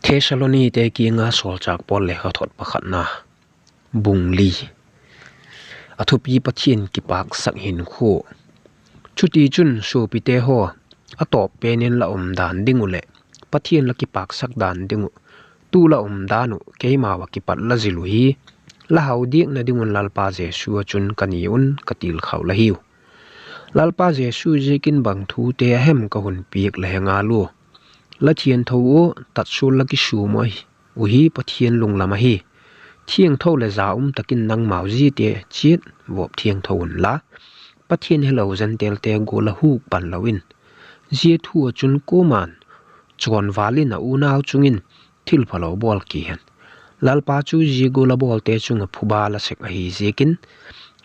Thessaloni te ki nga sol chak pol le kha thot pakhat na bungli athupi pathian ki pak sak hin khu chuti chun su pi te ho atop penin la dan dingule pathian la ki pak sak dan dingu tu la danu keima wa ki pat la zilu hi la haudiek na dingun lalpa jesu chun kaniun katil khaw la hiu lalpa jesu jekin bang thu te hem ka hun piek la henga lu la thian tho o tat sul la ki su moi u hi pathian lung lama hi thiang tho le za takin nang mau ji te chiat wop thiang thon la pathian hello zan tel te go la hu pan lawin je thu chun ko man chon walin a unaw chungin thil phalo bol ki hen lalpa chu ji go la bol te chunga phuba la sek a hi jekin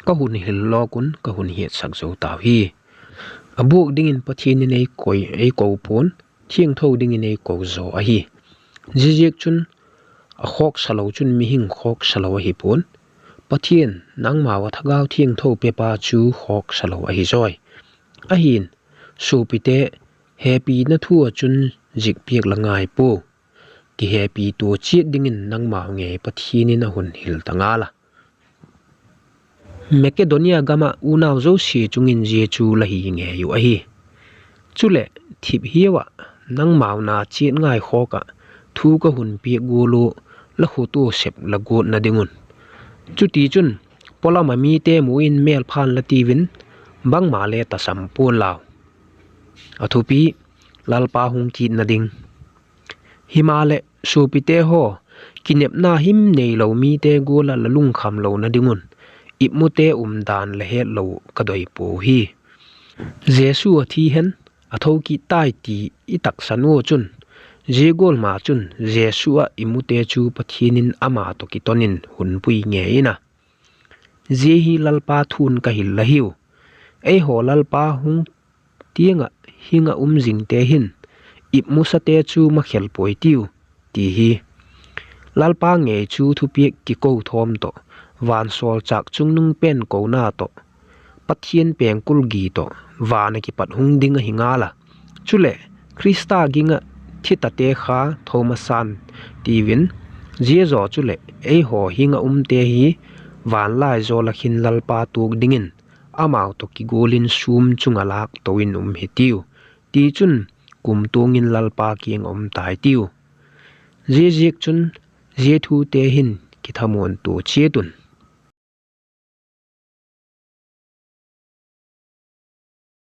ka hun hil lo kun ka hun hiat sak zo taw hi abuk dingin pathian ni nei koi ei ko pon thiang tho dingin ei ko zo a hi jijek chun a khok salo chun mi hing khok salo hi pon pathian nang mawa thagaw thiang tho pe pa chu khok salo a hi zoi a hin su pite happy na thu chun jik piek la ngai po ki happy to chiat dingin nang maw nge pathian in a hun hil tanga la Macedonia gama unaw zo si chungin je chu la hi nge yu a hi chule thip hiwa nang maw na chiat ngai khoka thu ka hun pi golo la khu tu sep la got na dingun chuti chun polama mi te muin mel phan la tivin bang ma le ta sam pon law athupi lalpa hung ki na ding himale supi te ho kinep na him nei lo mi te gola la lung kham lo na dingun ipmute dan la het lo ka doi po hi jesu thi hen atho ki tai ti itak sanu chun jegol ma chun jesua imute chu pathinin ama to ki tonin hunpui nge ina je hi lalpa thun ka hil la hiu ei ho lalpa hung tianga hinga jing te hin ipmusa te chu ma khel poi tiu ti hi lalpa nge chu thupi ki ko thom to van sol chak chungnung pen ko na to pathian peng kul gi to wana ki pat hung ding a hingala chule krista ginga thita te kha thomasan tivin jezo chule ei ho hinga te hi van lai zo la khin lalpa tuk dingin amau to ki golin sum chunga lak toin hitiu ti chun kum tungin lalpa kieng tai tiu je jek chun je thu te hin ki thamon to chetun